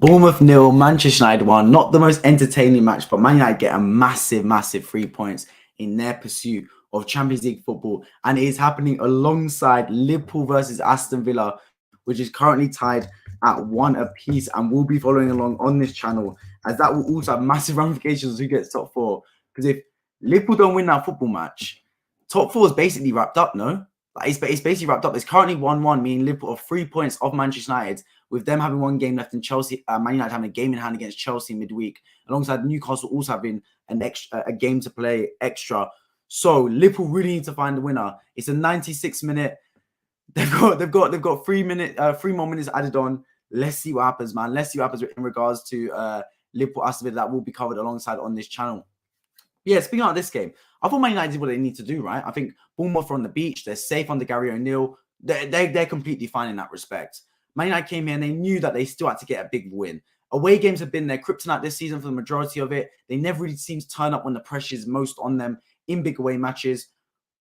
Bournemouth nil, Manchester United 1. Not the most entertaining match, but Man United get a massive 3 points in their pursuit of Champions League football. And it is happening alongside Liverpool versus Aston Villa, which is currently tied at 1 apiece. And we'll be following along on this channel, as that will also have massive ramifications who gets top 4. Because if Liverpool don't win that football match, top 4 is basically wrapped up, no? Like it's basically wrapped up. It's currently 1-1, meaning Liverpool are 3 points off Manchester United, with them having one game left in Chelsea. Man United having a game in hand against Chelsea midweek, alongside Newcastle also having a game to play extra. So Liverpool really need to find the winner. It's a 96 minute. They've got 3 more minutes added on. Let's see what happens, man. Let's see what happens in regards to Liverpool Aston Villa. That will be covered alongside on this channel. Yeah, speaking of this game, I thought Man United did what they need to do, right? I think Bournemouth are on the beach. They're safe under Gary O'Neill. They're completely fine in that respect. Man United came here and they knew that they still had to get a big win. Away games have been their kryptonite this season for the majority of it. They never really seem to turn up when the pressure is most on them in big away matches,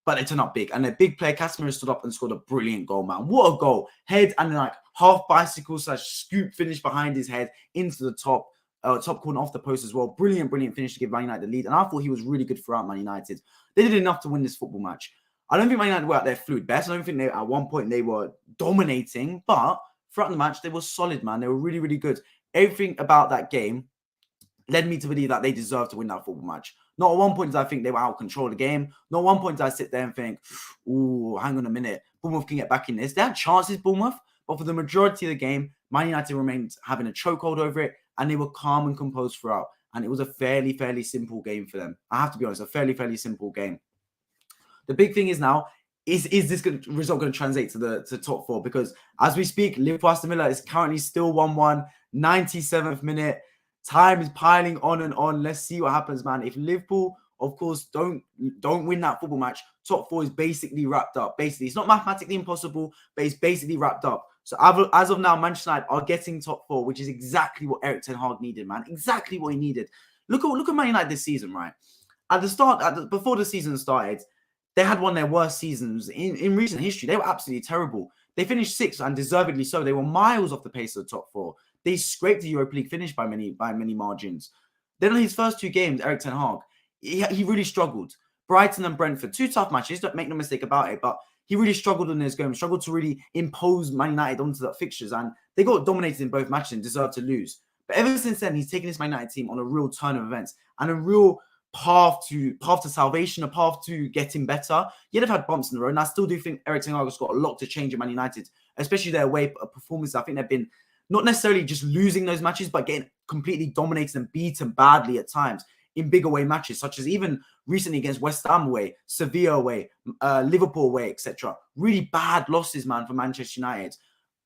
but they turn up big. And their big player, Casemiro, stood up and scored a brilliant goal, man. What a goal. Head and like half bicycle / scoop finish behind his head into the top corner off the post as well. Brilliant finish to give Man United the lead. And I thought he was really good throughout Man United. They did enough to win this football match. I don't think Man United were at their fluid best. I don't think at one point they were dominating, but throughout the match, they were solid, man. They were really good. Everything about that game led me to believe that they deserved to win that football match. Not at one point did I think they were out of control of the game. Not at one point did I sit there and think, ooh, hang on a minute. Bournemouth can get back in this. They had chances, Bournemouth, but for the majority of the game, Man United remained having a chokehold over it, and they were calm and composed throughout. And it was a fairly simple game for them. I have to be honest, a fairly simple game. The big thing is now, is this result going to translate to top 4? Because as we speak, Liverpool Aston Villa is currently still 1-1, 97th minute. Time is piling on and on. Let's see what happens, man. If Liverpool, of course, don't win that football match, top 4 is basically wrapped up. Basically, it's not mathematically impossible, but it's basically wrapped up. So as of now, Manchester United are getting top 4, which is exactly what Erik ten Hag needed, man. Exactly what he needed. Look at Man United this season, right? At the start, before the season started, they had one of their worst seasons in recent history. They were absolutely terrible. They finished 6th, and deservedly so. They were miles off the pace of the top 4. They scraped the Europa League finish by many margins. Then on his first 2 games, Erik ten Hag, he really struggled. Brighton and Brentford, 2 tough matches. Don't make no mistake about it, but he really struggled in his game. Struggled to really impose Man United onto the fixtures, and they got dominated in both matches and deserved to lose. But ever since then, he's taken this Man United team on a real turn of events and a real path to salvation, a path to getting better. Yeah, they've had bumps in the road, and I still do think Erik ten Hag has got a lot to change in Man United, especially their away performance. I think they've been not necessarily just losing those matches, but getting completely dominated and beaten badly at times in big away matches, such as even recently against West Ham away, Sevilla away, Liverpool away, etc. Really bad losses, man, for Manchester United.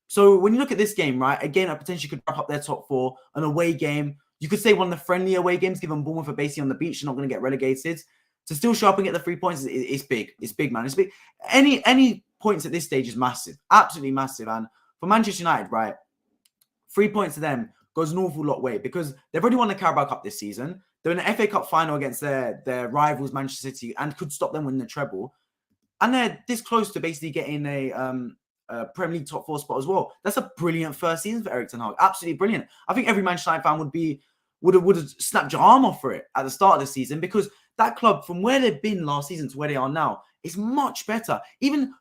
So when you look at this game, right, again, I potentially could wrap up their top 4, an away game. You could say one of the friendly away games, given Bournemouth are basically on the beach, they're not going to get relegated. To still show up and get the 3 points, it's big. It's big, man. It's big. Any points at this stage is massive. Absolutely massive. And for Manchester United, right, 3 points to them goes an awful lot way, because they've already won the Carabao Cup this season. They're in the FA Cup final against their rivals, Manchester City, and could stop them winning the treble. And they're this close to basically getting a Premier League top 4 spot as well. That's a brilliant first season for Erik ten Hag. Absolutely brilliant. I think every Manchester United fan would have snapped your arm off for it at the start of the season, because that club, from where they've been last season to where they are now, is much better.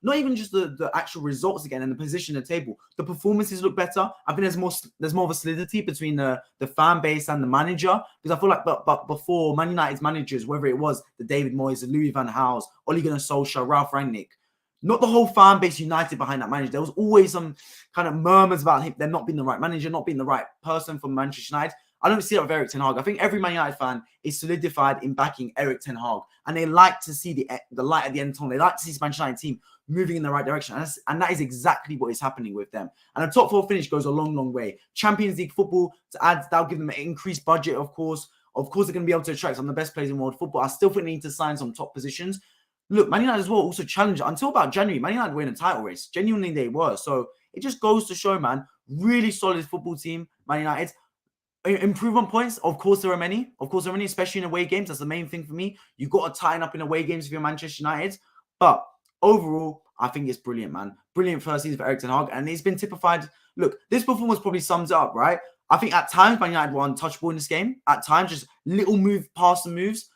Not even just the actual results again and the position in the table. The performances look better. I think there's more of a solidity between the fan base and the manager, because I feel like but before, Man United's managers, whether it was the David Moyes, the Louis van Gaal, Ole Gunnar Solskjaer, Ralf Rangnick, not the whole fan base united behind that manager. There was always some kind of murmurs about them not being the right manager, not being the right person for Manchester United. I don't see that with Erik ten Hag. I think every Man United fan is solidified in backing Erik ten Hag, and they like to see the light at the end of the tunnel. They like to see this Manchester United team moving in the right direction, and that is exactly what is happening with them. And a top 4 finish goes a long way. Champions League football to add, that'll give them an increased budget, of course. Of course, they're going to be able to attract some of the best players in world football. I still think they need to sign some top positions. Look, Man United as well also challenged until about January. Man United were in a title race. Genuinely, they were. So it just goes to show, man, really solid football team, Man United. Improvement points, of course there are many. Of course there are many, especially in away games. That's the main thing for me. You've got to tighten up in away games if you're Manchester United. But overall, I think it's brilliant, man. Brilliant first season for Erik ten Hag. And it's been typified. Look, this performance probably sums it up, right? I think at times Man United were untouchable in this game. At times, just little move, pass and moves.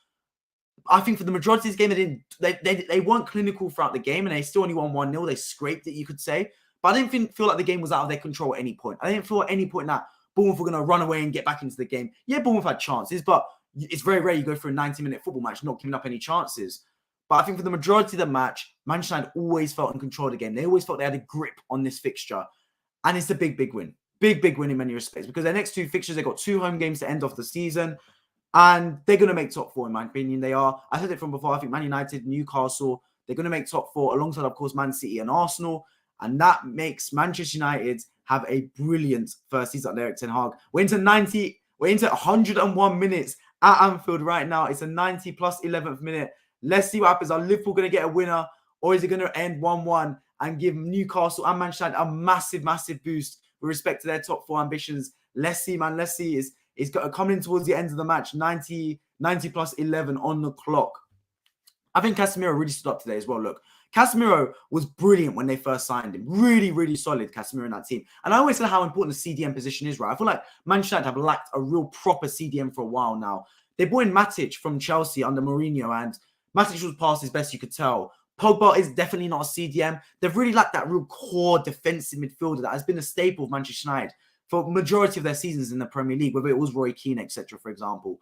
I think for the majority of this game, they weren't clinical throughout the game, and they still only won 1-0. They scraped it, you could say. But I didn't feel like the game was out of their control at any point. I didn't feel at any point that Bournemouth were going to run away and get back into the game. Yeah, Bournemouth had chances, but it's very rare you go for a 90-minute football match not giving up any chances. But I think for the majority of the match, Manchester United always felt in control of the game. They always felt they had a grip on this fixture. And it's a big, big win. Big, big win in many respects. Because their next 2 fixtures, they've got 2 home games to end off the season. And they're going to make top 4, in my opinion. They are. I said it from before. I think Man United, Newcastle, they're going to make top 4 alongside, of course, Man City and Arsenal. And that makes Manchester United have a brilliant first season under Erik ten Hag. We're into 101 minutes at Anfield right now. It's a 90 plus 11th minute. Let's see what happens. Are Liverpool going to get a winner, or is it going to end 1-1 and give Newcastle and Manchester United a massive, massive boost with respect to their top 4 ambitions? Let's see, man. Let's see. It's coming towards the end of the match. 90 plus 11 on the clock. I think Casemiro really stood up today as well. Look, Casemiro was brilliant when they first signed him. Really, really solid, Casemiro in that team. And I always say how important the CDM position is, right? I feel like Manchester United have lacked a real proper CDM for a while now. They brought in Matic from Chelsea under Mourinho, and Matic was past his best, you could tell. Pogba is definitely not a CDM. They've really lacked that real core defensive midfielder that has been a staple of Manchester United for majority of their seasons in the Premier League, whether it was Roy Keane, etc., for example.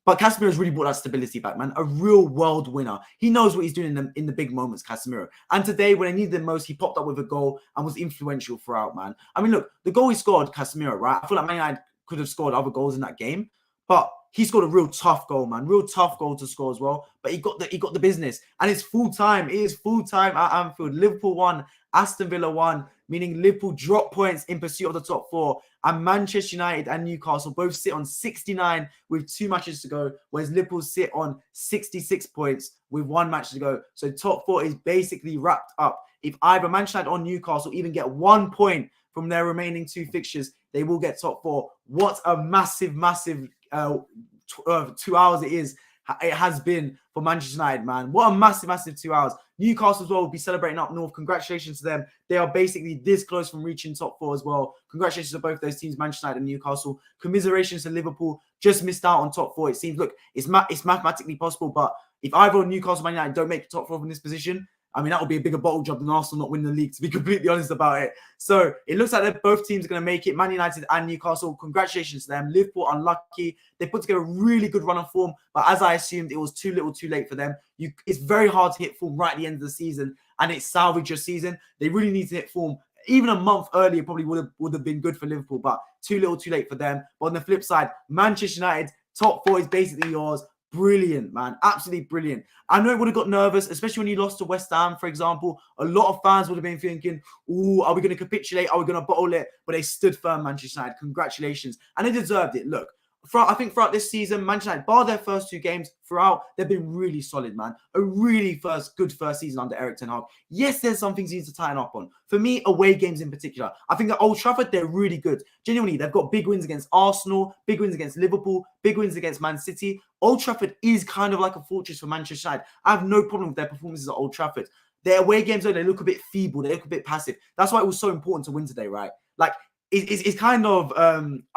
But Casemiro's really brought that stability back, man. A real world winner. He knows what he's doing in the big moments, Casemiro. And today, when they needed him most, he popped up with a goal and was influential throughout, man. I mean, look, the goal he scored, Casemiro, right? I feel like Man United could have scored other goals in that game, but he scored a real tough goal, man. Real tough goal to score as well. But he got the business. And it's full time. It is full time at Anfield. Liverpool won, Aston Villa won, meaning Liverpool drop points in pursuit of the top 4. And Manchester United and Newcastle both sit on 69 with 2 matches to go, whereas Liverpool sit on 66 points with 1 match to go. So top 4 is basically wrapped up. If either Manchester United or Newcastle even get 1 point from their remaining 2 fixtures, they will get top 4. What a massive, massive 2 hours it has been for Manchester United, man. What a massive, massive 2 hours. Newcastle as well will be celebrating up north. Congratulations to them. They are basically this close from reaching top 4 as well. Congratulations to both those teams, Manchester United and Newcastle. Commiserations to Liverpool. Just missed out on top 4. It seems, look, it's mathematically possible, but if either Newcastle or Man United don't make top 4 from this position, I mean, that would be a bigger bottle job than Arsenal not winning the league, to be completely honest about it. So it looks like both teams are going to make it. Man United and Newcastle, congratulations to them. Liverpool, unlucky. They put together a really good run of form, but as I assumed, it was too little too late for them. It's very hard to hit form right at the end of the season, and it's salvage your season. They really need to hit form. Even a month earlier probably would have been good for Liverpool, but too little too late for them. But on the flip side, Manchester United, top 4 is basically yours. Brilliant, man. Absolutely brilliant. I know it would have got nervous, especially when you lost to West Ham, for example. A lot of fans would have been thinking, ooh, are we going to capitulate? Are we going to bottle it? But they stood firm, Manchester United. Congratulations. And they deserved it. Look, I think throughout this season, Manchester United, bar their first 2 games, throughout, they've been really solid, man. A really good first season under Erik ten Hag. Yes, there's some things he needs to tighten up on. For me, away games in particular. I think at Old Trafford, they're really good. Genuinely, they've got big wins against Arsenal, big wins against Liverpool, big wins against Man City. Old Trafford is kind of like a fortress for Manchester United. I have no problem with their performances at Old Trafford. Their away games, though, they look a bit feeble. They look a bit passive. That's why it was so important to win today, right? Like, it's kind of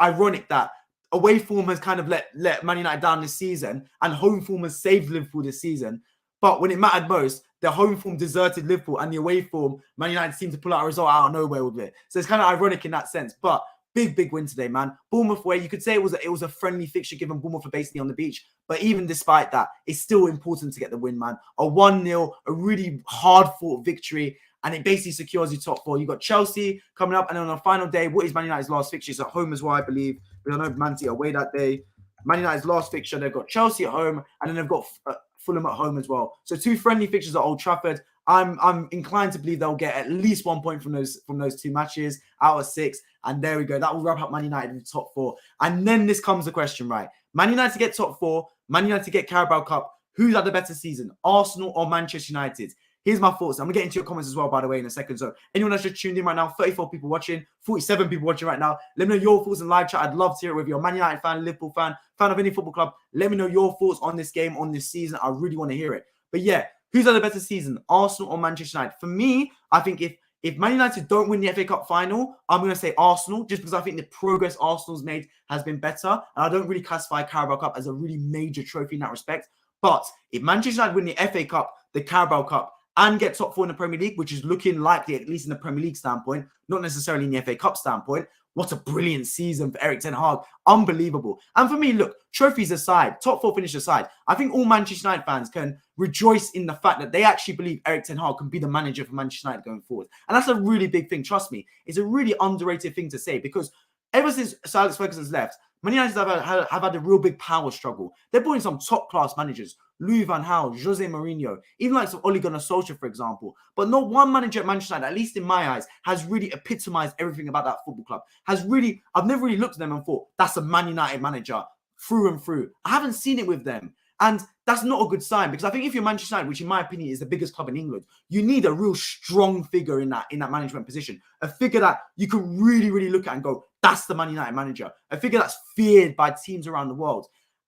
ironic that away form has kind of let Man United down this season, and home form has saved Liverpool this season. But when it mattered most, the home form deserted Liverpool, and the away form, Man United seemed to pull out a result out of nowhere with it. So it's kind of ironic in that sense. But big win today, man. Bournemouth, where you could say it was a friendly fixture given Bournemouth are basically on the beach. But even despite that, it's still important to get the win, man. A 1-0, a really hard-fought victory, and it basically secures you top 4. You've got Chelsea coming up, and then on the final day, what is Man United's last fixture? It's at home as well, I believe. We don't know if Man City are away that day. Man United's last fixture, they've got Chelsea at home, and then they've got Fulham at home as well. So 2 friendly fixtures at Old Trafford. I'm inclined to believe they'll get at least 1 point from those 2 matches out of 6. And there we go. That will wrap up Man United in the top 4. And then this comes the question, right? Man United to get top 4, Man United to get Carabao Cup. Who's had the better season, Arsenal or Manchester United? Here's my thoughts. I'm going to get into your comments as well, by the way, in a second. So anyone that's just tuned in right now, 34 people watching, 47 people watching right now. Let me know your thoughts in live chat. I'd love to hear it with you. A Man United fan, Liverpool fan of any football club. Let me know your thoughts on this game, on this season. I really want to hear it. But yeah, who's had the better season, Arsenal or Manchester United? For me, I think If Man United don't win the FA Cup final, I'm going to say Arsenal, just because I think the progress Arsenal's made has been better. And I don't really classify Carabao Cup as a really major trophy in that respect. But if Manchester United win the FA Cup, the Carabao Cup, and get top 4 in the Premier League, which is looking likely, at least in the Premier League standpoint, not necessarily in the FA Cup standpoint, what a brilliant season for Erik ten Hag. Unbelievable. And for me, look, trophies aside, top 4 finish aside, I think all Manchester United fans can rejoice in the fact that they actually believe Erik ten Hag can be the manager for Manchester United going forward. And that's a really big thing. Trust me, it's a really underrated thing to say, because ever since Sir Alex Ferguson's left, Man United have had a real big power struggle. They're brought in some top-class managers. Louis van Gaal, Jose Mourinho, even like some Ole Gunnar Solskjaer, for example. But not one manager at Manchester United, at least in my eyes, has really epitomized everything about that football club. I've never really looked at them and thought, that's a Man United manager through and through. I haven't seen it with them. And that's not a good sign, because I think if you're Manchester United, which in my opinion is the biggest club in England, you need a real strong figure in that management position. A figure that you can really, really look at and go, that's the Man United manager. A figure that's feared by teams around the world.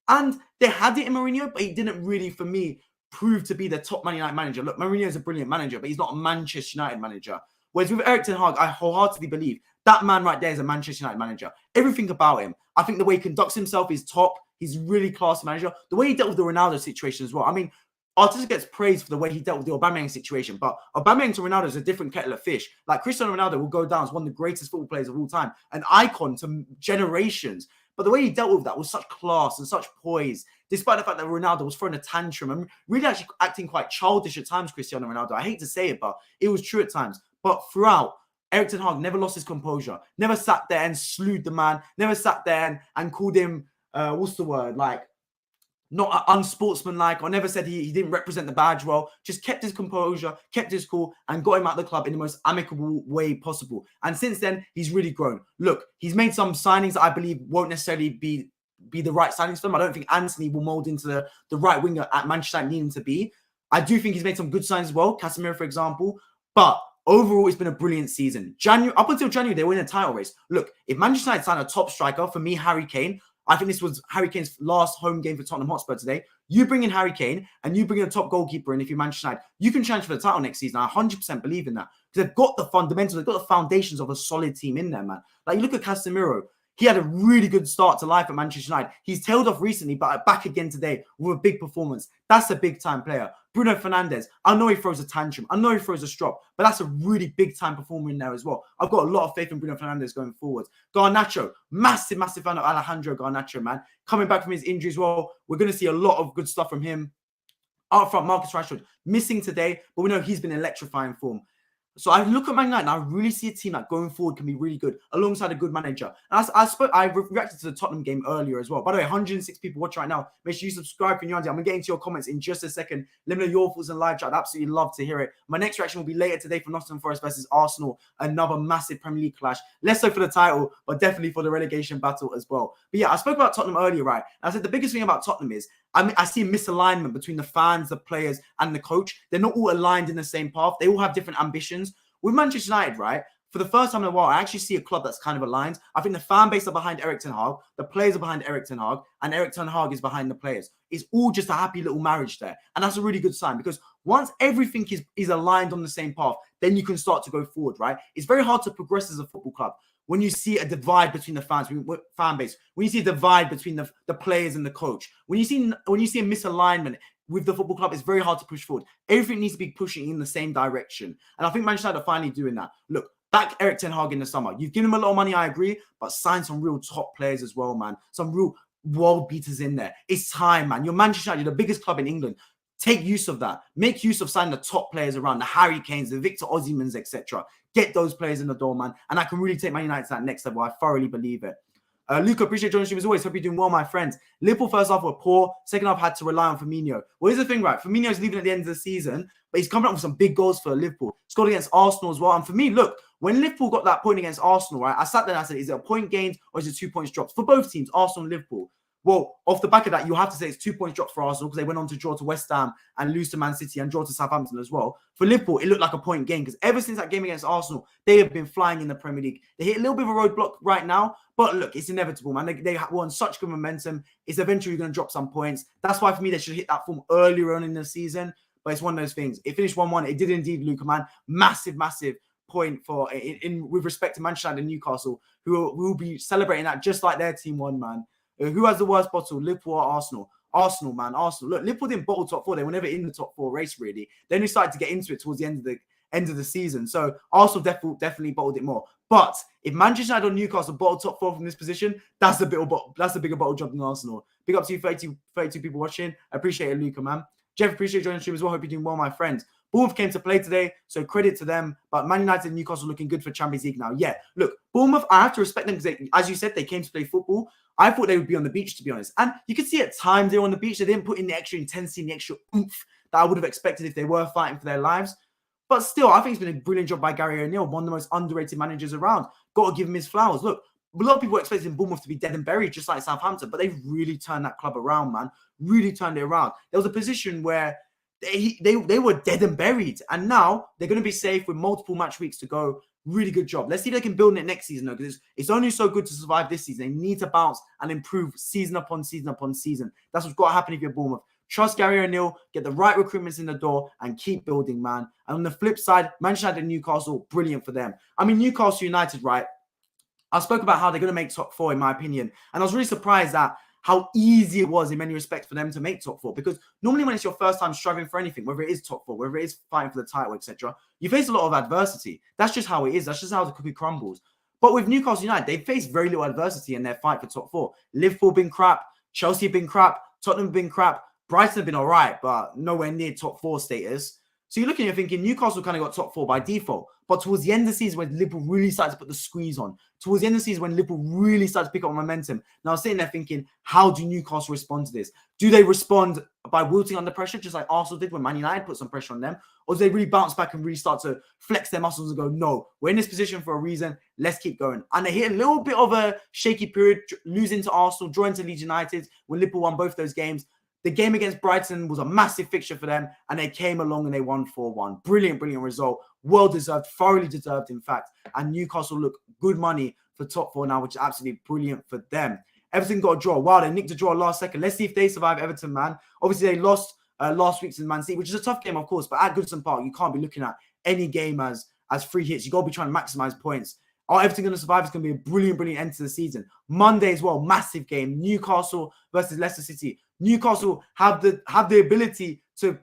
And they had it in Mourinho, but he didn't really, for me, prove to be the top Man United manager. Look, Mourinho is a brilliant manager, but he's not a Manchester United manager. Whereas with Erik ten Hag, I wholeheartedly believe that man right there is a Manchester United manager. Everything about him. I think the way he conducts himself is top. He's really class manager. The way he dealt with the Ronaldo situation as well. I mean, Arteta gets praised for the way he dealt with the Aubameyang situation, but Aubameyang to Ronaldo is a different kettle of fish. Like, Cristiano Ronaldo will go down as one of the greatest football players of all time, an icon to generations. But the way he dealt with that was such class and such poise, despite the fact that Ronaldo was throwing a tantrum and really actually acting quite childish at times, Cristiano Ronaldo. I hate to say it, but it was true at times. But throughout, Erik ten Hag never lost his composure, never sat there and slewed the man, never sat there and called him, what's the word, like, not unsportsmanlike, or never said he didn't represent the badge well. Just kept his composure, kept his cool, and got him out of the club in the most amicable way possible. And since then, he's really grown. Look, he's made some signings that I believe won't necessarily be the right signings for him. I don't think Anthony will mold into the right winger at Manchester United needing to be. I do think he's made some good signs as well, Casemiro, for example. But overall, it's been a brilliant season. Up until January, they were in a title race. Look, if Manchester United signed a top striker, for me, Harry Kane, I think this was Harry Kane's last home game for Tottenham Hotspur today. You bring in Harry Kane and you bring in a top goalkeeper, and if you're Manchester United, you can challenge for the title next season. I 100% believe in that, because they've got the fundamentals, they've got the foundations of a solid team in there, man. Like, you look at Casemiro. He had a really good start to life at Manchester United. He's tailed off recently, but back again today with a big performance. That's a big-time player. Bruno Fernandes, I know he throws a tantrum. I know he throws a strop, but that's a really big-time performer in there as well. I've got a lot of faith in Bruno Fernandes going forward. Garnacho, massive fan of Alejandro Garnacho, man. Coming back from his injury as well. We're going to see a lot of good stuff from him. Out front, Marcus Rashford, missing today, but we know he's been electrifying form. So I look at Man United and I really see a team that going forward can be really good alongside a good manager. And I reacted to the Tottenham game earlier as well. By the way, 106 people watching right now. Make sure you subscribe if you're new. I'm going to get into your comments in just a second. Let me know your thoughts in live chat. I'd absolutely love to hear it. My next reaction will be later today for Nottingham Forest versus Arsenal. Another massive Premier League clash. Less so for the title, but definitely for the relegation battle as well. But yeah, I spoke about Tottenham earlier, right? And I said the biggest thing about Tottenham is I see a misalignment between the fans, the players, and the coach. They're not all aligned in the same path. They all have different ambitions. With Manchester United, right, for the first time in a while, I actually see a club that's kind of aligned. I think the fan base are behind Erik ten Hag, the players are behind Erik ten Hag, and Erik ten Hag is behind the players. It's all just a happy little marriage there. And that's a really good sign, because once everything is aligned on the same path, then you can start to go forward, right? It's very hard to progress as a football club when you see a divide between the fan base, when you see a divide between the players and the coach, when you see a misalignment with the football club, it's very hard to push forward. Everything needs to be pushing in the same direction. And I think Manchester United are finally doing that. Look, back Erik ten Hag in the summer. You've given him a lot of money, I agree, but sign some real top players as well, man. Some real world beaters in there. It's time, man. You're Manchester United, you're the biggest club in England. Take use of that. Make use of signing the top players around, the Harry Kanes, the Victor Osimhens, etc. Get those players in the door, man. And I can really take Man United to that next level. I thoroughly believe it. Luca, appreciate joining the stream as always. Hope you're doing well, my friends. Liverpool first half were poor. Second half had to rely on Firmino. Well, here's the thing, right? Firmino's leaving at the end of the season, but he's coming up with some big goals for Liverpool. Scored against Arsenal as well. And for me, look, when Liverpool got that point against Arsenal, right, I sat there and I said, is it a point gained or is it 2 points dropped? For both teams, Arsenal and Liverpool. Well, off the back of that, you have to say it's 2 points dropped for Arsenal because they went on to draw to West Ham and lose to Man City and draw to Southampton as well. For Liverpool, it looked like a point game because ever since that game against Arsenal, they have been flying in the Premier League. They hit a little bit of a roadblock right now, but look, it's inevitable, man. They were on such good momentum. It's eventually going to drop some points. That's why, for me, they should hit that form earlier on in the season. But it's one of those things. It finished 1-1. It did indeed, Luca, man. Massive point for with respect to Manchester United and Newcastle, who will be celebrating that just like their team won, man. Who has the worst bottle, Liverpool or Arsenal? Arsenal, man. Arsenal. Look, Liverpool didn't bottle top four. They were never in the top four race, really. They only started to get into it towards the end of the season. So Arsenal definitely bottled it more. But if Manchester United or Newcastle bottled top four from this position, that's a bigger bottle job than Arsenal. Big up to you, 32 people watching. I appreciate it, Luca, man. Jeff, appreciate joining the stream as well. Hope you're doing well, my friends. Bournemouth came to play today, so credit to them. But Man United and Newcastle looking good for Champions League now. Yeah, look, Bournemouth, I have to respect them because, as you said, they came to play football. I thought they would be on the beach, to be honest. And you could see at times they were on the beach. They didn't put in the extra intensity and the extra oomph that I would have expected if they were fighting for their lives. But still, I think it's been a brilliant job by Gary O'Neill, one of the most underrated managers around. Got to give him his flowers. Look, a lot of people were expecting Bournemouth to be dead and buried, just like Southampton, but they've really turned that club around, man. Really turned it around. There was a position where they were dead and buried, and now they're going to be safe with multiple match weeks to go. Really good job. Let's see if they can build it next season, though, because it's only so good to survive this season. They need to bounce and improve season upon season upon season. That's what's got to happen if you're Bournemouth. Trust Gary O'Neill, get the right recruitments in the door, and keep building, man. And on the flip side, Manchester United and Newcastle, brilliant for them. I mean, Newcastle United, right? I spoke about how they're going to make top four, in my opinion. And I was really surprised at how easy it was in many respects for them to make top four. Because normally when it's your first time struggling for anything, whether it is top four, whether it is fighting for the title, etc., you face a lot of adversity. That's just how it is. That's just how the cookie crumbles. But with Newcastle United, they faced very little adversity in their fight for top four. Liverpool have been crap. Chelsea have been crap. Tottenham have been crap. Brighton have been all right, but nowhere near top four status. So you're looking, you're thinking Newcastle kind of got top four by default. But towards the end of the season, when Liverpool really started to put the squeeze on, towards the end of the season, when Liverpool really started to pick up momentum, now I was sitting there thinking, how do Newcastle respond to this? Do they respond by wilting under pressure, just like Arsenal did when Man United put some pressure on them? Or do they really bounce back and really start to flex their muscles and go, no, we're in this position for a reason, let's keep going? And they hit a little bit of a shaky period, losing to Arsenal, drawing to Leeds United when Liverpool won both those games. The game against Brighton was a massive fixture for them, and they came along and they won 4-1. Brilliant, brilliant result. Well-deserved, thoroughly deserved, in fact. And Newcastle look good money for top four now, which is absolutely brilliant for them. Everton got a draw. Wow, they nicked a draw last second. Let's see if they survive Everton, man. Obviously, they lost last week's in Man City, which is a tough game, of course. But at Goodison Park, you can't be looking at any game as free hits. You got to be trying to maximize points. Are Everton going to survive? It's going to be a brilliant, brilliant end to the season. Monday as well, massive game. Newcastle versus Leicester City. Newcastle have the ability to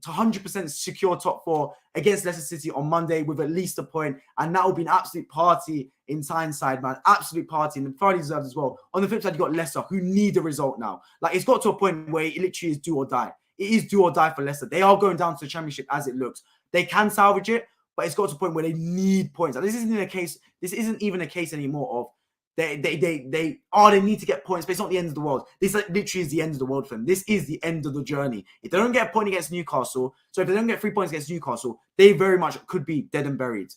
100% secure top four against Leicester City on Monday with at least a point, and that will be an absolute party in Tyneside, man. Absolute party, and thoroughly deserved as well. On the flip side, you got Leicester, who need a result now. Like, it's got to a point where it literally is do or die. It is do or die for Leicester. They are going down to the Championship as it looks. They can salvage it, but it's got to a point where they need points. Like, this isn't even a case anymore of they need to get points, but it's not the end of the world. This literally is the end of the world for them. This is the end of the journey. If they don't get a point against Newcastle, so if they don't get 3 points against Newcastle, they very much could be dead and buried.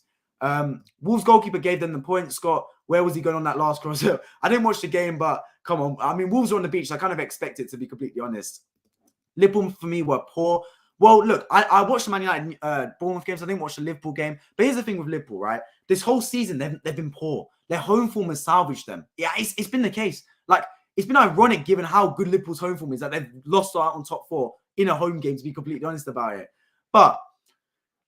Wolves goalkeeper gave them the point. Scott, where was he going on that last cross? I didn't watch the game, but come on. I mean, Wolves are on the beach, so I kind of expect it, to be completely honest. Liverpool, for me, were poor. Well, look, I watched the Man United Bournemouth games. I didn't watch the Liverpool game. But here's the thing with Liverpool, right? This whole season, they've been poor. Their home form has salvaged them. Yeah, it's been the case. Like, it's been ironic given how good Liverpool's home form is that they've lost out on top four in a home game, to be completely honest about it. But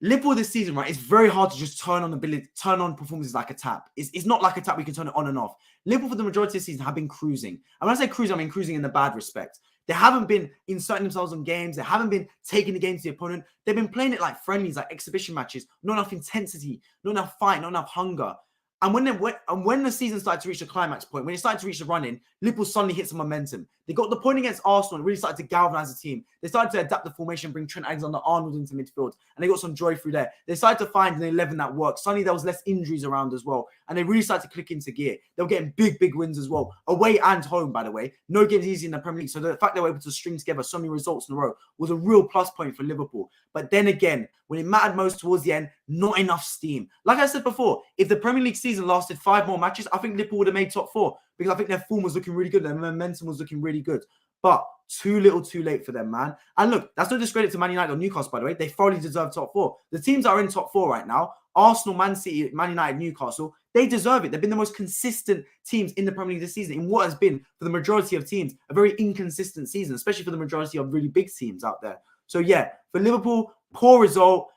Liverpool this season, right, it's very hard to just turn on performances like a tap. It's not like a tap we can turn it on and off. Liverpool, for the majority of the season, have been cruising. And when I say cruising, I mean cruising in the bad respect. They haven't been inserting themselves on games. They haven't been taking the game to the opponent. They've been playing it like friendlies, like exhibition matches. Not enough intensity, not enough fight, not enough hunger. And when the season started to reach the climax point, when it started to reach the run-in, Liverpool suddenly hit some momentum. They got the point against Arsenal and really started to galvanise the team. They started to adapt the formation, bring Trent Alexander-Arnold into midfield, and they got some joy through there. They started to find an 11 that worked. Suddenly there was less injuries around as well, and they really started to click into gear. They were getting big, big wins as well, away and home, by the way. No games easy in the Premier League, so the fact they were able to string together so many results in a row was a real plus point for Liverpool. But then again, when it mattered most towards the end, not enough steam. Like I said before, if the Premier League season lasted 5 more matches, I think Liverpool would have made top 4 because I think their form was looking really good. Their momentum was looking really good. But too little, too late for them, man. And look, that's no discredit to Man United or Newcastle, by the way. They thoroughly deserve top 4. The teams that are in top 4 right now, Arsenal, Man City, Man United, Newcastle, they deserve it. They've been the most consistent teams in the Premier League this season in what has been, for the majority of teams, a very inconsistent season, especially for the majority of really big teams out there. So yeah, for Liverpool, poor result.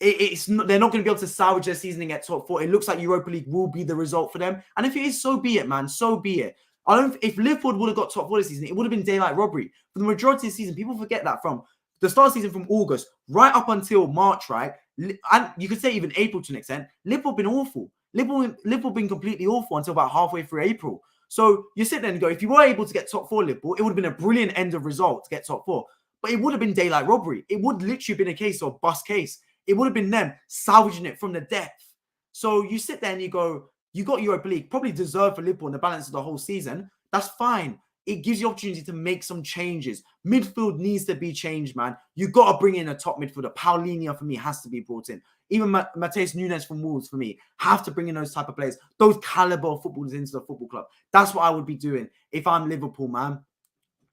they're not going to be able to salvage their season and get top 4. It looks like Europa League will be the result for them. And if it is, so be it, man. So be it. If Liverpool would have got top 4 this season, it would have been daylight robbery. For the majority of the season, people forget that from the start of the season, from August right up until March, right? And you could say even April to an extent, Liverpool have been awful. Liverpool been completely awful until about halfway through April. So you sit there and go, if you were able to get top 4 Liverpool, it would have been a brilliant end of result to get top 4. But it would have been daylight robbery. It would literally been a case of bust case. It would have been them salvaging it from the depth. So you sit there and you go, you got Europa League, probably deserved for Liverpool in the balance of the whole season. That's fine. It gives you opportunity to make some changes. Midfield needs to be changed, man. You got to bring in a top midfielder. Paulinho, for me, has to be brought in. Even Mateus Nunes from Wolves, for me, have to bring in those type of players, those caliber of footballers into the football club. That's what I would be doing if I'm Liverpool, man.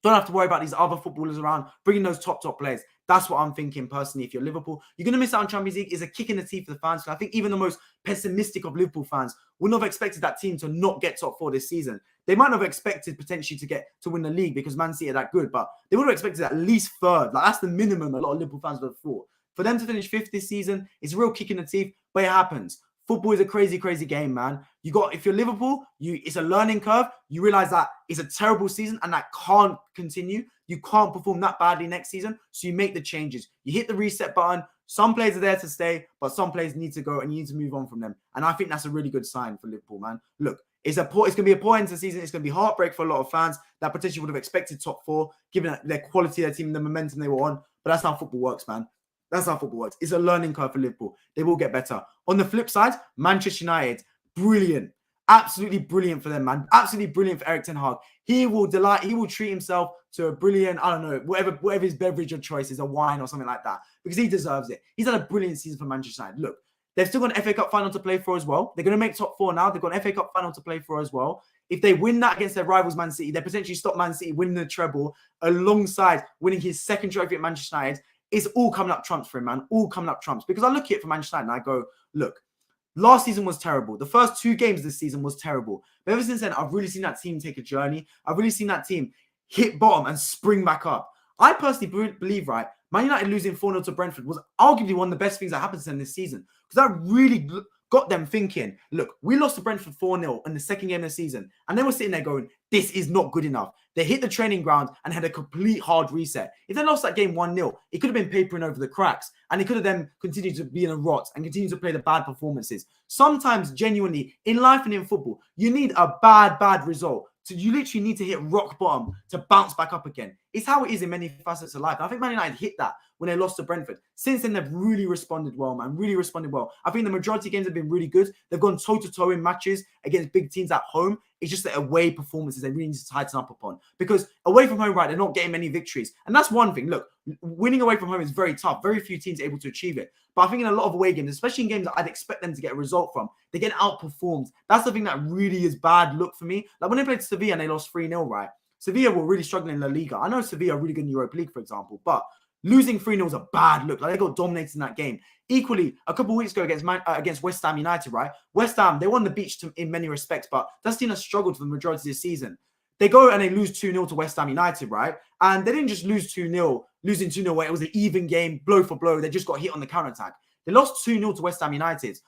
Don't have to worry about these other footballers around, bringing those top players. That's what I'm thinking personally. If you're Liverpool, you're going to miss out on Champions League. It's a kick in the teeth for the fans. I think even the most pessimistic of Liverpool fans would not have expected that team to not get top 4 this season. They might not have expected potentially to win the league because Man City are that good, but they would have expected at least 3rd. Like, that's the minimum a lot of Liverpool fans would have thought. For them to finish 5th this season, it's a real kick in the teeth, but it happens. Football is a crazy, crazy game, man. If you're Liverpool, it's a learning curve. You realize that it's a terrible season and that can't continue. You can't perform that badly next season. So you make the changes. You hit the reset button. Some players are there to stay, but some players need to go and you need to move on from them. And I think that's a really good sign for Liverpool, man. Look, it's going to be a poor end to the season. It's going to be heartbreak for a lot of fans that potentially would have expected top 4, given their quality of their team and the momentum they were on. But that's how football works, man. That's how football works. It's a learning curve for Liverpool. They will get better. On the flip side, Manchester United, brilliant. Absolutely brilliant for them, man. Absolutely brilliant for Erik ten Hag. He will treat himself to a brilliant, I don't know, whatever his beverage of choice is, a wine or something like that, because he deserves it. He's had a brilliant season for Manchester United. Look, they've still got an FA Cup final to play for as well. They're going to make top 4 now. They've got an FA Cup final to play for as well. If they win that against their rivals, Man City, they potentially stop Man City winning the treble alongside winning his 2nd trophy at Manchester United. It's all coming up trumps for him, man. All coming up trumps. Because I look at it for Manchester United and I go, look, last season was terrible. The first 2 games this season was terrible. But ever since then, I've really seen that team take a journey. I've really seen that team hit bottom and spring back up. I personally believe, right, Man United losing 4-0 to Brentford was arguably one of the best things that happened to them this season. Because that really got them thinking, look, we lost to Brentford 4-0 in the 2nd game of the season. And they were sitting there going, this is not good enough. They hit the training ground and had a complete hard reset. If they lost that game 1-0, it could have been papering over the cracks. And it could have then continued to be in a rot and continue to play the bad performances. Sometimes, genuinely, in life and in football, you need a bad result. So you literally need to hit rock bottom to bounce back up again. It's how it is in many facets of life. And I think Man United hit that when they lost to Brentford. Since then, they've really responded well, man. Really responded well. I think the majority of games have been really good. They've gone toe-to-toe in matches against big teams at home. It's just the away performances they really need to tighten up upon. Because away from home, right, they're not getting many victories. And that's one thing. Look, winning away from home is very tough. Very few teams are able to achieve it. But I think in a lot of away games, especially in games that I'd expect them to get a result from, they get outperformed. That's the thing that really is bad look for me. Like when they played Sevilla and they lost 3-0, right? Sevilla were really struggling in La Liga. I know Sevilla are really good in Europa League, for example, but losing 3-0 is a bad look. Like they got dominated in that game. Equally, a couple of weeks ago against West Ham United, right? West Ham, they won the beach in many respects, but that team has struggled for the majority of the season. They go and they lose 2-0 to West Ham United, right? And they didn't just lose 2-0, losing 2-0 where it was an even game, blow for blow. They just got hit on the counter-attack. They lost 2-0 to West Ham United,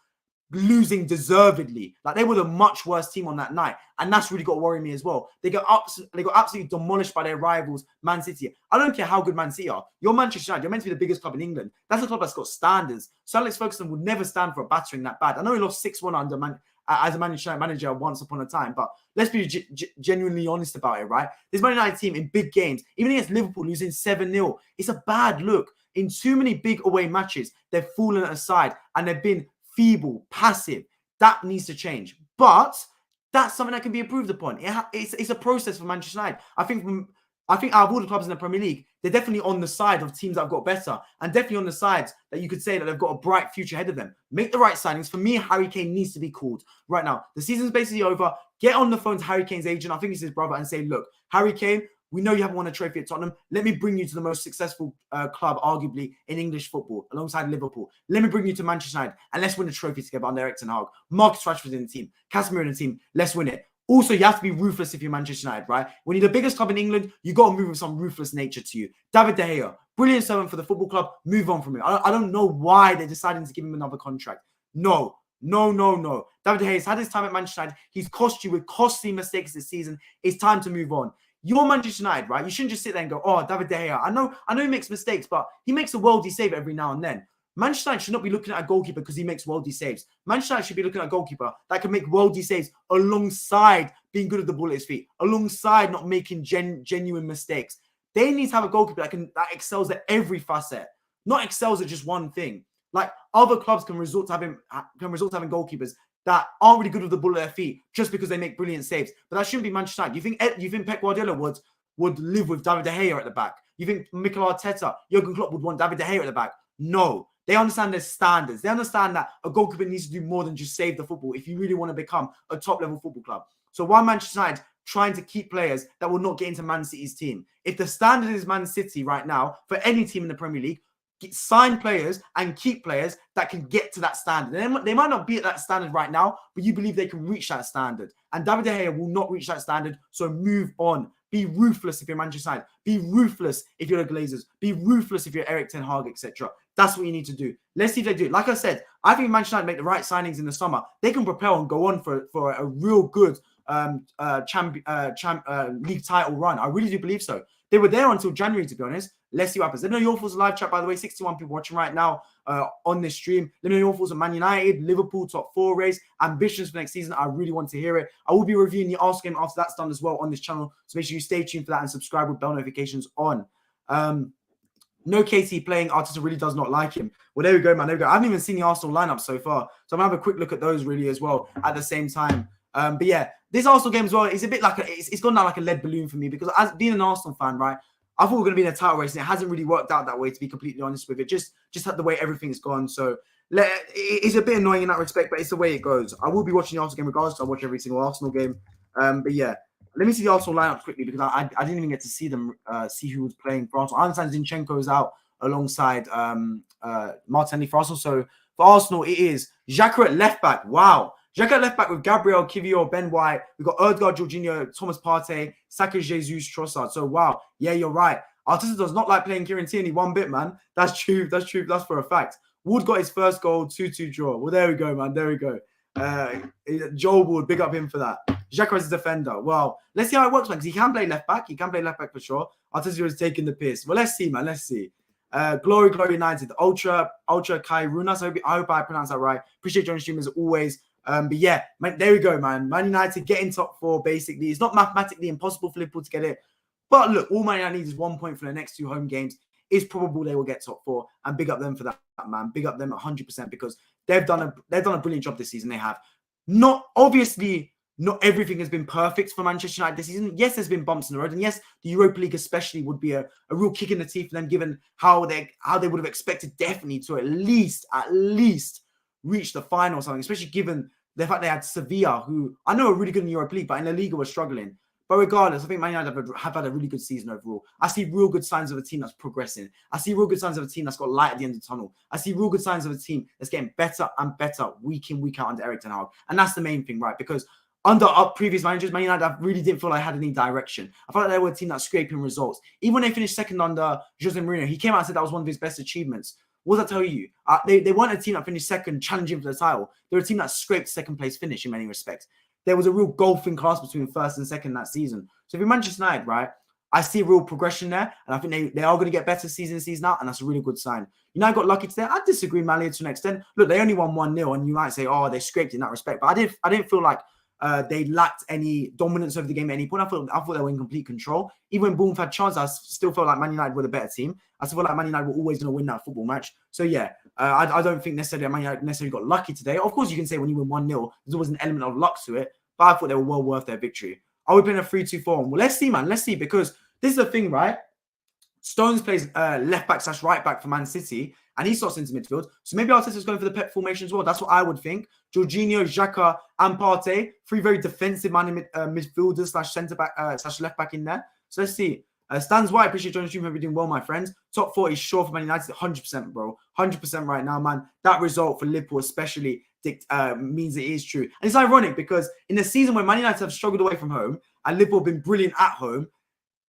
losing deservedly. Like they were the much worse team on that night. And that's really got to worry me as well. They got absolutely demolished by their rivals, Man City. I don't care how good Man City are. You're Manchester United. You're meant to be the biggest club in England. That's a club that's got standards. Sir Alex Ferguson would never stand for a battering that bad. I know he lost 6-1 as a Manchester United manager once upon a time, but let's be genuinely honest about it, right? This Man United team in big games, even against Liverpool, losing 7-0, it's a bad look. In too many big away matches, they've fallen aside and they've been feeble, passive. That needs to change. But that's something that can be improved upon. It's a process for Manchester United. I think out of all the clubs in the Premier League, they're definitely on the side of teams that have got better and definitely on the sides that you could say that they've got a bright future ahead of them. Make the right signings. For me, Harry Kane needs to be called right now. The season's basically over. Get on the phone to Harry Kane's agent, I think it's his brother, and say, look, Harry Kane, we know you haven't won a trophy at Tottenham. Let me bring you to the most successful club, arguably, in English football, alongside Liverpool. Let me bring you to Manchester United, and let's win a trophy together under Erik ten Hag. Marcus Rashford's in the team. Casemiro in the team. Let's win it. Also, you have to be ruthless if you're Manchester United, right? When you're the biggest club in England, you got to move with some ruthless nature to you. David De Gea, Brilliant servant for the football club. Move on from him. I don't know why they're deciding to give him another contract. No. David De Gea's had his time at Manchester United. He's cost you with costly mistakes this season. It's time to move on. You're Manchester United, right? You shouldn't just sit there and go, oh, David De Gea. I know he makes mistakes, but he makes a worldly save every now and then. Manchester United should not be looking at a goalkeeper because he makes worldly saves. Manchester United should be looking at a goalkeeper that can make worldly saves alongside being good at the ball at his feet, alongside not making genuine mistakes. They need to have a goalkeeper that excels at every facet, not excels at just one thing. Like other clubs can resort to having goalkeepers that aren't really good with the ball at their feet just because they make brilliant saves. But that shouldn't be Manchester United. You think Pep Guardiola would live with David De Gea at the back? You think Mikel Arteta, Jurgen Klopp would want David De Gea at the back? No. They understand their standards. They understand that a goalkeeper needs to do more than just save the football if you really want to become a top-level football club. So why Manchester United trying to keep players that will not get into Man City's team? If the standard is Man City right now, for any team in the Premier League, sign players and keep players that can get to that standard. They might not be at that standard right now, but you believe they can reach that standard. And David De Gea will not reach that standard, so move on. Be ruthless if you're Manchester United. Be ruthless if you're the Glazers. Be ruthless if you're Eric Ten Hag, etc. That's what you need to do. Let's see if they do it. Like I said, I think Manchester United make the right signings in the summer. They can propel and go on for a real good league title run. I really do believe so. They were there until January, to be honest. Let's see what happens. Let me know your thoughts live chat, by the way. 61 people watching right now on this stream. Let me know your thoughts on Man United, Liverpool, top 4 race, ambitions for next season. I really want to hear it. I will be reviewing the Arsenal game after that's done as well on this channel. So make sure you stay tuned for that and subscribe with bell notifications on. No KT playing. Arteta really does not like him. Well, there we go, man. There we go. I haven't even seen the Arsenal lineup so far. So I'm going to have a quick look at those really as well at the same time. But yeah, this Arsenal game as well is a bit like it's gone down like a lead balloon for me because as being an Arsenal fan, right, I thought we were going to be in a title race and it hasn't really worked out that way, to be completely honest with it. Just the way everything's gone. So it's a bit annoying in that respect, but it's the way it goes. I will be watching the Arsenal game regardless. I watch every single Arsenal game. But yeah, let me see the Arsenal lineup quickly because I didn't even get to see them, see who was playing for Arsenal. I understand Zinchenko is out alongside Martinelli for Arsenal. So for Arsenal, it is Xhaka at left back. Wow. Xhaka at left back with Gabriel, Kivior, Ben White. We've got Ødegaard, Jorginho, Thomas Partey, Saka, Jesus, Trossard. So, wow. Yeah, you're right. Arteta does not like playing Kieran Tierney one bit, man. That's true. That's for a fact. Wood got his first goal, 2-2 draw. Well, there we go, man. There we go. Joel Wood, big up him for that. Xhaka is a defender. Well, let's see how it works, man, because he can play left back. He can play left back for sure. Arteta is taking the piss. Well, let's see, man. Let's see. Glory United. Ultra Kai Runas. I hope I pronounced that right. Appreciate joining the stream as always. But yeah, man, there we go, man. Man United getting top 4, basically. It's not mathematically impossible for Liverpool to get it. But look, all Man United needs is 1 point for the next 2 home games. It's probable they will get top 4. And big up them for that, man. Big up them 100% because they've done a brilliant job this season. They have. Obviously, not everything has been perfect for Manchester United this season. Yes, there's been bumps in the road. And yes, the Europa League especially would be a real kick in the teeth for them, given how they would have expected definitely to at least reach the final or something, especially given the fact they had Sevilla, who I know are really good in the Europa League, but in La Liga were struggling. But regardless, I think Man United have had a really good season overall. I see real good signs of a team that's progressing. I see real good signs of a team that's got light at the end of the tunnel. I see real good signs of a team that's getting better and better week in, week out under Eric Ten Hag. And that's the main thing, right? Because under our previous managers, Man United, I really didn't feel like I had any direction. I felt like they were a team that's scraping results. Even when they finished second under Jose Mourinho, he came out and said that was one of his best achievements. What does that tell you? They weren't a team that finished second, challenging for the title. They were a team that scraped second place finish in many respects. There was a real golfing class between first and second that season. So if you're Manchester United, right, I see real progression there. And I think they are going to get better season out. And that's a really good sign. United got lucky today. I disagree, Malia, to an extent. Look, they only won 1-0. And you might say, oh, they scraped in that respect. But I didn't feel like they lacked any dominance over the game at any point. I thought they were in complete control. Even when Bournemouth had chances, I still felt like Man United were the better team. I still felt like Man United were always going to win that football match. So yeah, I don't think necessarily Man United necessarily got lucky today. Of course, you can say when you win 1-0, there's always an element of luck to it. But I thought they were well worth their victory. Are we playing a 3-2-4? Well, let's see, man. Let's see, because this is the thing, right? Stones plays left back / right back for Man City, and he slots into midfield. So maybe Arteta's going for the Pep formation as well. That's what I would think. Jorginho, Xhaka, and Partey, 3 very defensive-minded midfielders / centre back / left back in there. So let's see. Stans White, appreciate joining the stream. Hope you're doing well, my friends. Top 4 is sure for Man United, 100%, bro. 100% right now, man. That result for Liverpool especially means it is true. And it's ironic because in the season when Man United have struggled away from home and Liverpool have been brilliant at home,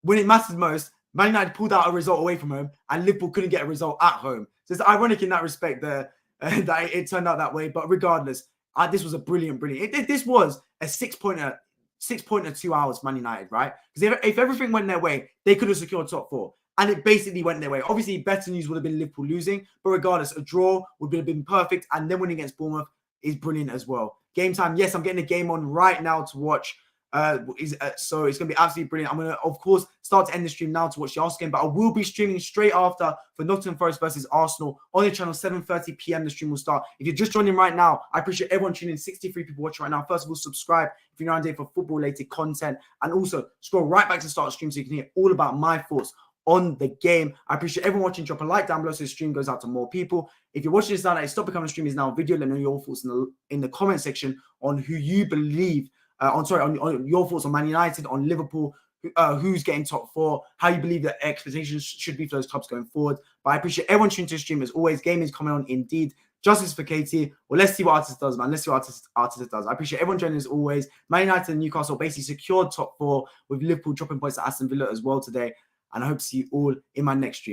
when it matters most, Man United pulled out a result away from home, and Liverpool couldn't get a result at home. So it's ironic in that respect that it turned out that way. But regardless, this was a brilliant. This was a 6-pointer, 6-pointer 2 hours, Man United, right? Because if everything went their way, they could have secured top 4. And it basically went their way. Obviously, better news would have been Liverpool losing. But regardless, a draw would have been perfect. And then winning against Bournemouth is brilliant as well. Game time. Yes, I'm getting a game on right now to watch. So it's going to be absolutely brilliant. I'm going to, of course, start to end the stream now to watch the Arsenal game. But I will be streaming straight after for Nottingham Forest versus Arsenal on the channel, 7:30 p.m. The stream will start. If you're just joining right now, I appreciate everyone tuning in. 63 people watching right now. First of all, subscribe if you're on day for football-related content. And also, scroll right back to the start of the stream so you can hear all about my thoughts on the game. I appreciate everyone watching. Drop a like down below so the stream goes out to more people. If you're watching this now, stop becoming a stream is now a video. Let me know your thoughts in the comment section on who you believe, on your thoughts on Man United, on Liverpool, who's getting top 4, how you believe that expectations should be for those clubs going forward. But I appreciate everyone tuning to the stream as always. Game is coming on indeed. Justice for KT. Well, let's see what Arteta does, man. Let's see what Arteta does. I appreciate everyone joining as always. Man United and Newcastle basically secured top 4 with Liverpool dropping points to Aston Villa as well today. And I hope to see you all in my next stream.